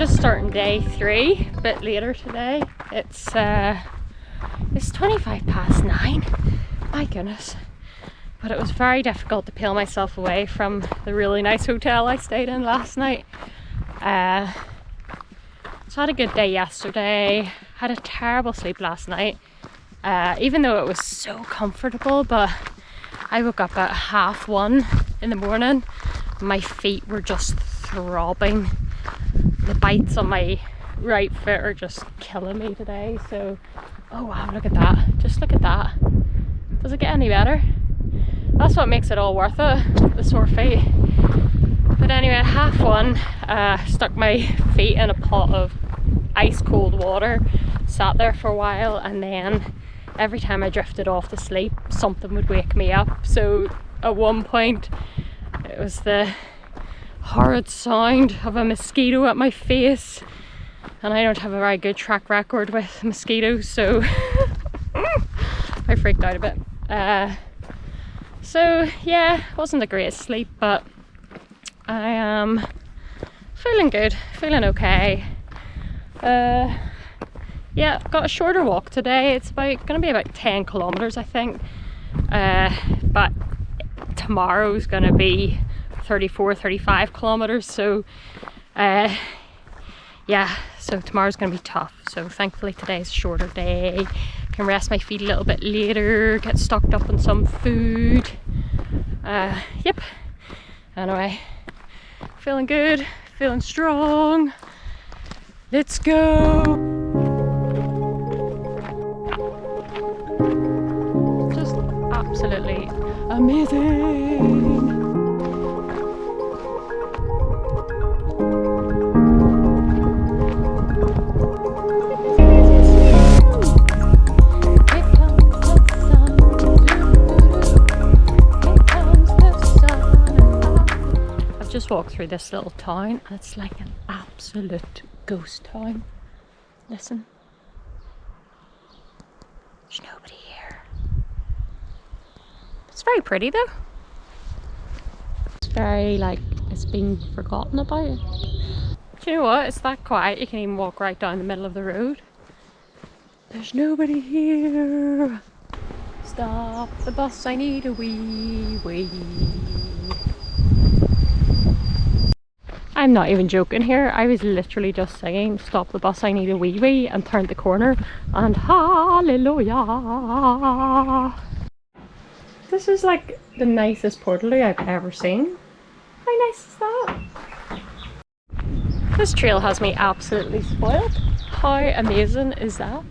just starting day 3, a bit later today. It's 9:25. My goodness. But it was very difficult to peel myself away from the really nice hotel I stayed in last night. So I had a good day yesterday, had a terrible sleep last night, even though it was so comfortable, but I woke up at 1:30 in the morning. My feet were just throbbing. The bites on my right foot are just killing me today. So, oh wow, look at that. Just look at that. Does it get any better? That's what makes it all worth it, the sore feet. But anyway, at 1:30, stuck my feet in a pot of ice cold water, sat there for a while, and then every time I drifted off to sleep, something would wake me up. So at one point, it was the horrid sound of a mosquito at my face, and I don't have a very good track record with mosquitoes, so I freaked out a bit. So yeah, it wasn't a great sleep, but I am feeling good, feeling okay. Yeah, got a shorter walk today. It's gonna be about 10 kilometers, I think. But tomorrow's gonna be 34-35 kilometers, so yeah, so tomorrow's gonna be tough. So thankfully today's a shorter day. Can rest my feet a little bit later, get stocked up on some food. Yep. Anyway, feeling good, feeling strong. Let's go. Just absolutely amazing. Just walked through this little town and it's like an absolute ghost town. Listen, there's nobody here. It's very pretty though. It's very like it's been forgotten about. Do you know what? It's that quiet you can even walk right down the middle of the road. There's nobody here. Stop the bus, I need a wee. I'm not even joking here. I was literally just singing "Stop the bus, I need a wee wee" and turned the corner and hallelujah. This is like the nicest portaloo I've ever seen. How nice is that? This trail has me absolutely spoiled. How amazing is that?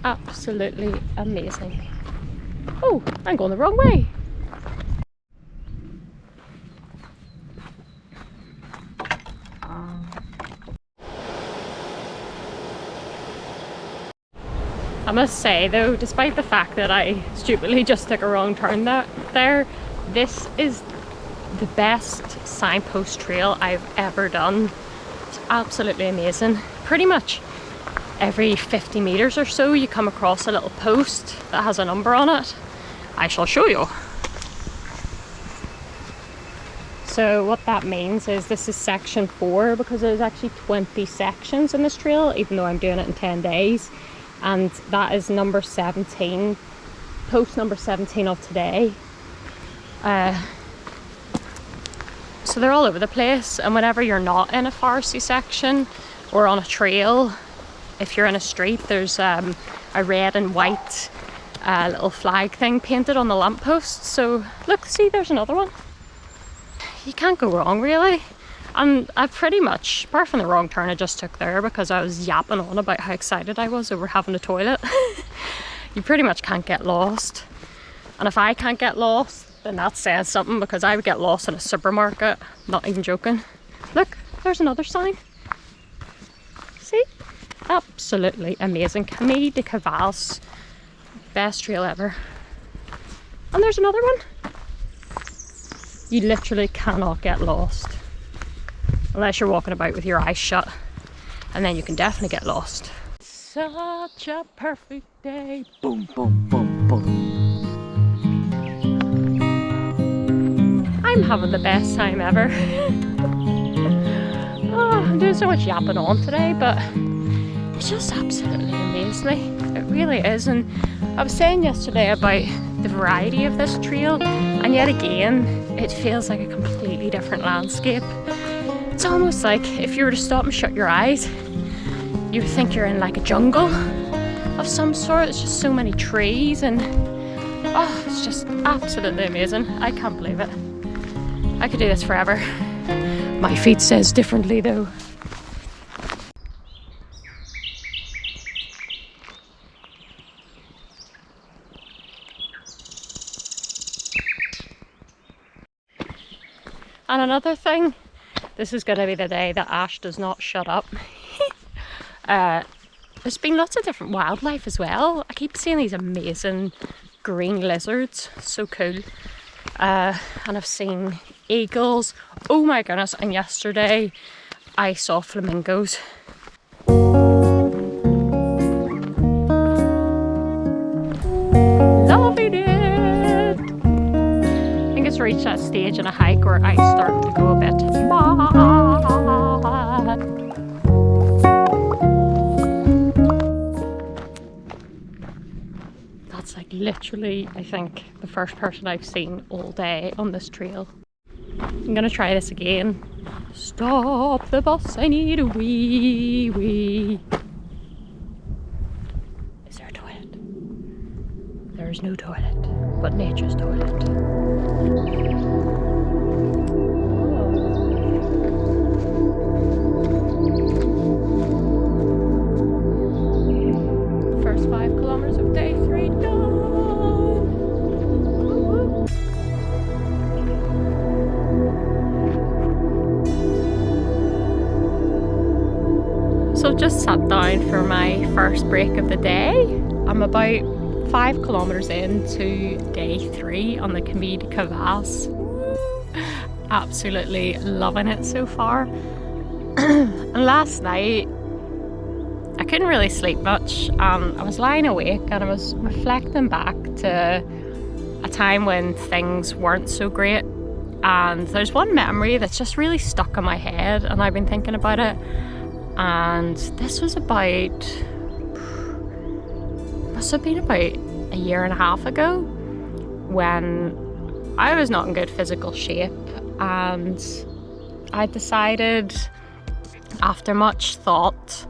Absolutely amazing. Oh, I'm going the wrong way. I must say though, despite the fact that I stupidly just took a wrong turn there, this is the best signpost trail I've ever done. It's absolutely amazing. Pretty much every 50 meters or so you come across a little post that has a number on it. I shall show you. So what that means is this is section 4, because there's actually 20 sections in this trail, even though I'm doing it in 10 days. And that is number 17, post number 17 of today. So they're all over the place, and whenever you're not in a foresty section or on a trail, if you're in a street, there's a red and white little flag thing painted on the lamppost. So look, see, there's another one. You can't go wrong really. And I pretty much, apart from the wrong turn I just took there because I was yapping on about how excited I was over having a toilet, you pretty much can't get lost. And if I can't get lost, then that says something, because I would get lost in a supermarket, not even joking. Look, there's another sign. See? Absolutely amazing. Camí de Cavalls. Best trail ever. And there's another one. You literally cannot get lost. Unless you're walking about with your eyes shut, and then you can definitely get lost. Such a perfect day. Boom, boom, boom, boom. I'm having the best time ever. Oh, I'm doing so much yapping on today, but it's just absolutely amazed me. It really is. And I was saying yesterday about the variety of this trail, and yet again it feels like a completely different landscape. It's almost like if you were to stop and shut your eyes, you would think you're in like a jungle of some sort. It's just so many trees, and oh, it's just absolutely amazing. I can't believe it. I could do this forever. My feet says differently though. And another thing, this is going to be the day that Ash does not shut up. There's been lots of different wildlife as well. I keep seeing these amazing green lizards, so cool. And I've seen eagles, oh my goodness, and yesterday I saw flamingos. Loving it! I think it's reached that stage in a hike where I start to go a bit mad. That's like literally, I think, the first person I've seen all day on this trail. I'm gonna try this again. Stop the bus, I need a wee wee. Is there a toilet? There is no toilet, but nature's toilet. First 5 kilometers of day 3 done. So I've just sat down for my first break of the day. I'm about 5 kilometers into day 3 on the Camí de Cavalls. Absolutely loving it so far. And last night I couldn't really sleep much. I was lying awake and I was reflecting back to a time when things weren't so great, and there's one memory that's just really stuck in my head and I've been thinking about it. And this was must have been about a year and a half ago, when I was not in good physical shape, and I decided after much thought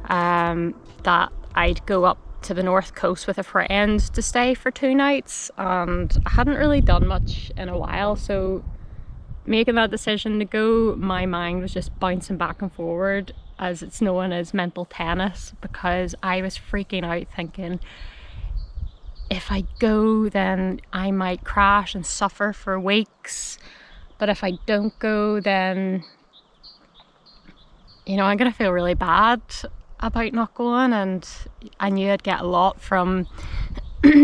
that I'd go up to the north coast with a friend to stay for 2 nights, and I hadn't really done much in a while, so making that decision to go, my mind was just bouncing back and forward, as it's known as mental tennis, because I was freaking out thinking, if I go then I might crash and suffer for weeks, but if I don't go then, you know, I'm gonna feel really bad about not going. And I knew I'd get a lot from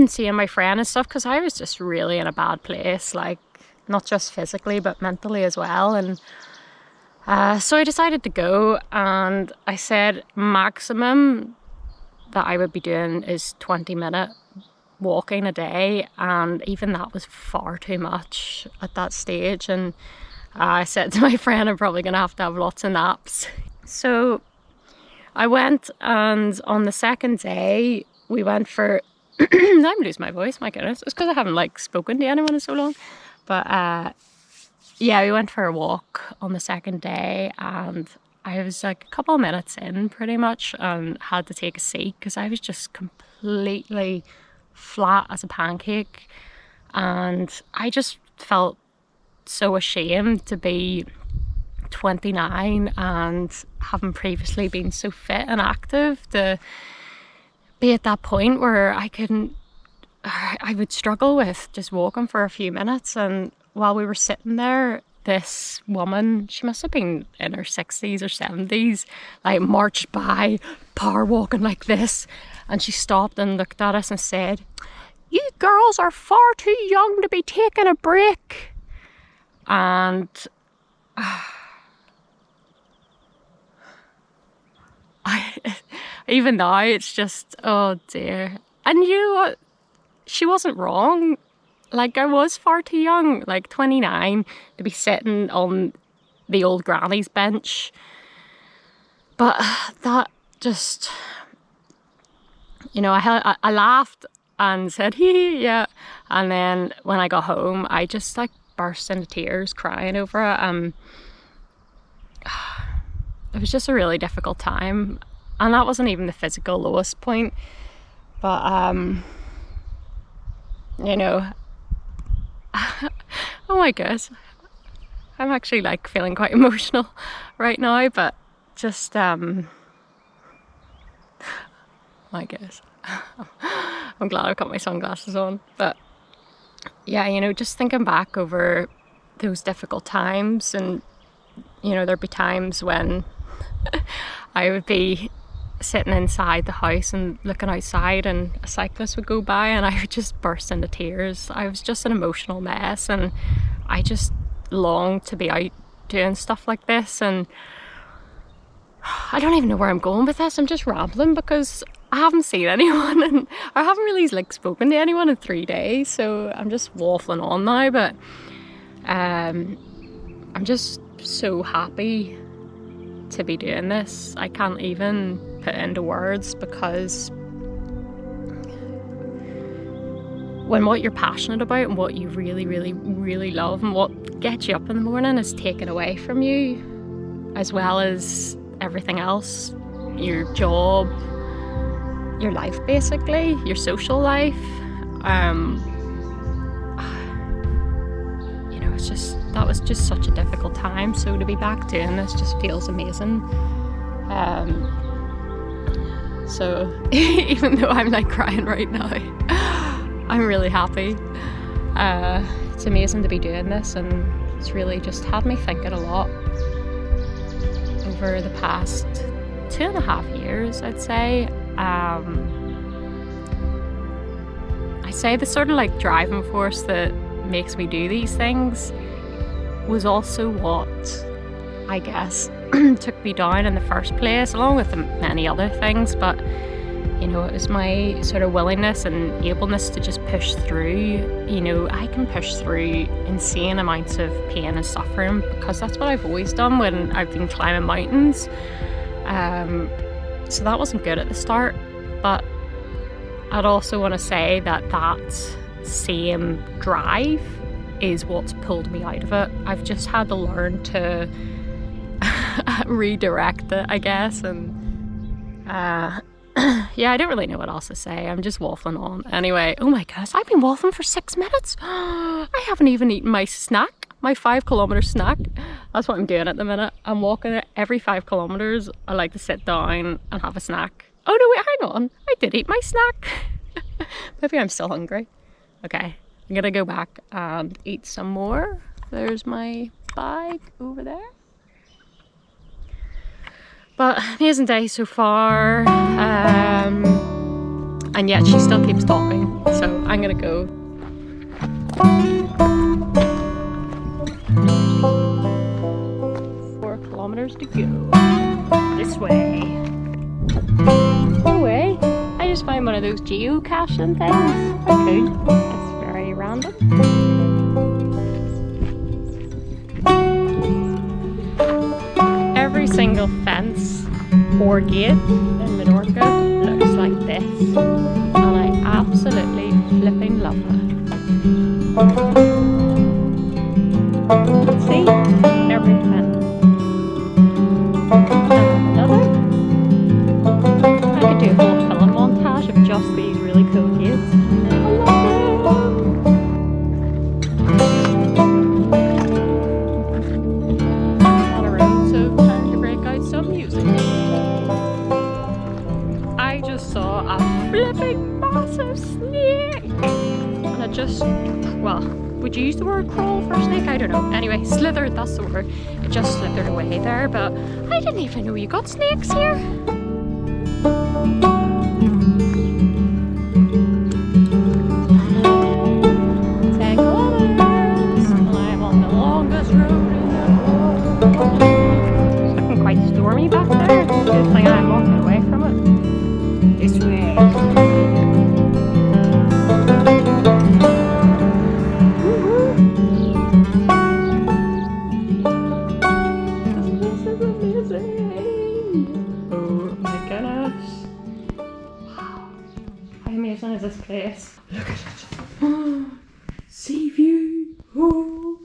seeing my friend and stuff, because I was just really in a bad place, like not just physically but mentally as well. And so I decided to go, and I said maximum that I would be doing is 20-minute walking a day, and even that was far too much at that stage. And I said to my friend, I'm probably gonna have to have lots of naps. So I went, and on the second day we went for I'm losing my voice, my goodness, it's because I haven't like spoken to anyone in so long. But yeah, we went for a walk on the second day, and I was like a couple of minutes in pretty much and had to take a seat because I was just completely flat as a pancake, and I just felt so ashamed to be 29 and having previously been so fit and active, to be at that point where I would struggle with just walking for a few minutes. And while we were sitting there, this woman, she must have been in her 60s or 70s, like marched by, power walking like this, and she stopped and looked at us and said, "You girls are far too young to be taking a break." And even now it's just, oh dear. And you know what? She wasn't wrong. Like, I was far too young, like 29, to be sitting on the old granny's bench But that just, you know, I laughed and said, hee, yeah. And then when I got home, I just like burst into tears crying over it. It was just a really difficult time. And that wasn't even the physical lowest point. But, you know, oh my gosh. I'm actually like feeling quite emotional right now, but just, my gosh. I'm glad I've got my sunglasses on. But yeah, you know, just thinking back over those difficult times, and, you know, there'd be times when I would be sitting inside the house and looking outside and a cyclist would go by and I would just burst into tears. I was just an emotional mess, and I just longed to be out doing stuff like this. And I don't even know where I'm going with this. I'm just rambling because I haven't seen anyone and I haven't really like spoken to anyone in 3 days, so I'm just waffling on now. But I'm just so happy to be doing this. I can't even put it into words, because when what you're passionate about and what you really, really, really love and what gets you up in the morning is taken away from you, as well as everything else, your job, your life basically, your social life, you know, it's just, that was just such a difficult time. So to be back doing this just feels amazing. So even though I'm like crying right now, I'm really happy. It's amazing to be doing this, and it's really just had me thinking a lot over the past 2.5 years, I'd say. I say the sort of like driving force that makes me do these things was also what, I guess, took me down in the first place, along with many other things. But, you know, it was my sort of willingness and ableness to just push through. You know, I can push through insane amounts of pain and suffering because that's what I've always done when I've been climbing mountains. So that wasn't good at the start, but I'd also want to say that that same drive is what's pulled me out of it. I've just had to learn to redirect it, I guess. And yeah, I don't really know what else to say. I'm just waffling on. Anyway, oh my gosh, I've been waffling for 6 minutes. I haven't even eaten my snack, my 5 kilometre snack. That's what I'm doing at the minute. I'm walking every 5 kilometres. I like to sit down and have a snack. Oh no, wait, hang on. I did eat my snack. Maybe I'm still hungry. Okay, I'm gonna go back and eat some more. There's my bag over there. But amazing day so far. And yet she still keeps talking. So I'm gonna go. 4 kilometers to go. This way. No way. I just found one of those geocaching things. Okay. That's very random. Every single fence or gate in Menorca looks like this. And I absolutely flipping love it. See? Every fence. Another. I could do a whole film montage of just these really cool gates. I love it. On a road, so time to break out some music. I just saw a flipping massive snake. And it just, well, would you use the word crawl for a snake? I don't know. Anyway, slithered, that's the word. It just slithered away there, but I didn't even know you got snakes here. 10 kilometers, and I'm on the longest road in the world. It's looking quite stormy back there. Good thing I'm walking away from it. This way. This place is amazing. place. Look at it. Sea view. Oh.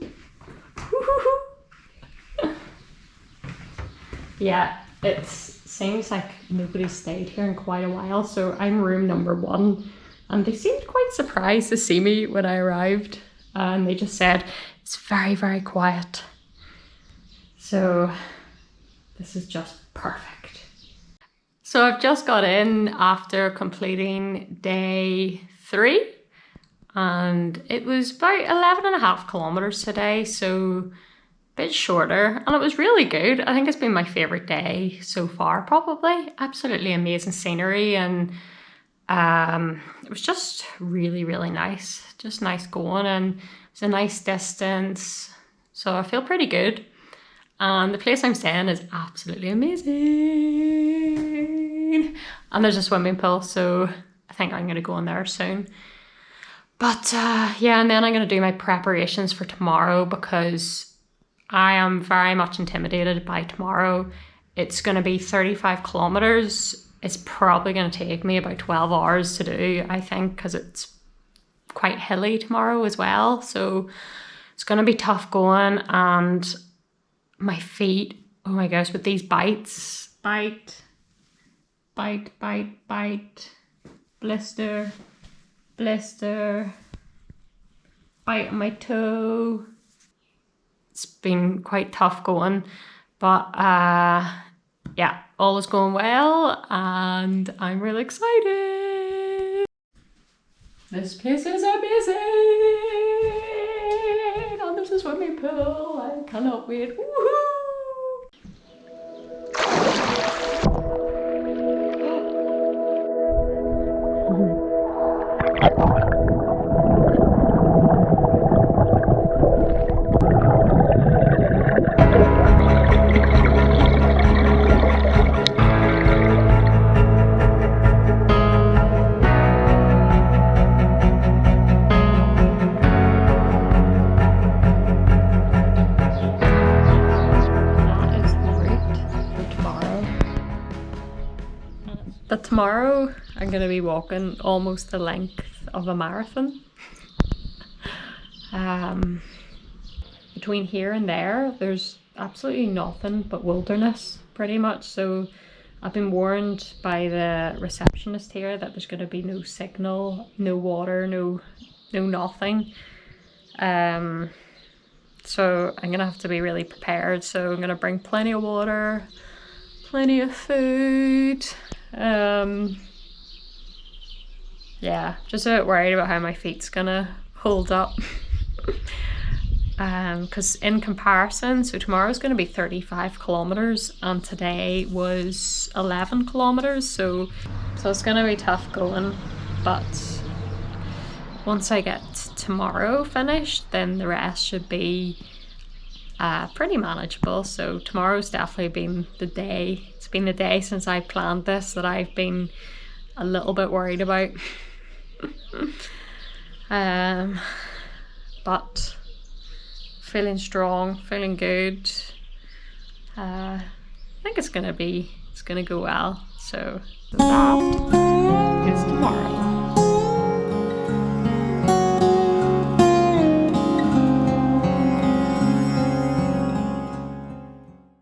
Yeah, it seems like nobody's stayed here in quite a while, so I'm room number 1, and they seemed quite surprised to see me when I arrived, and they just said it's very, very quiet. So this is just perfect. So I've just got in after completing day 3, and it was about 11.5 kilometers today, so a bit shorter, and it was really good. I think it's been my favorite day so far, probably. Absolutely amazing scenery, and it was just really, really nice. Just nice going, and it's a nice distance, so I feel pretty good. And the place I'm staying is absolutely amazing. And there's a swimming pool, so I think I'm going to go in there soon. But yeah, and then I'm going to do my preparations for tomorrow, because I am very much intimidated by tomorrow. It's going to be 35 kilometers. It's probably going to take me about 12 hours to do, I think, because it's quite hilly tomorrow as well. So it's going to be tough going, and my feet, oh my gosh, with these bites, bite, blister, bite on my toe. It's been quite tough going, but yeah, all is going well, and I'm really excited. This place is amazing, and there's a swimming pool. I cannot wait. Woohoo! But tomorrow I'm going to be walking almost the length of a marathon. Between here and there's absolutely nothing but wilderness, pretty much. So I've been warned by the receptionist here that there's going to be no signal, no water, no nothing. So I'm going to have to be really prepared. So I'm going to bring plenty of water, plenty of food. Yeah, just a bit worried about how my feet's gonna hold up. Because in comparison, so tomorrow's gonna be 35 kilometers and today was 11 kilometers, so it's gonna be tough going, but once I get tomorrow finished, then the rest should be pretty manageable. So tomorrow's definitely been the day. It's been the day since I planned this that I've been a little bit worried about. But feeling strong, feeling good. I think it's gonna go well. So that is tomorrow.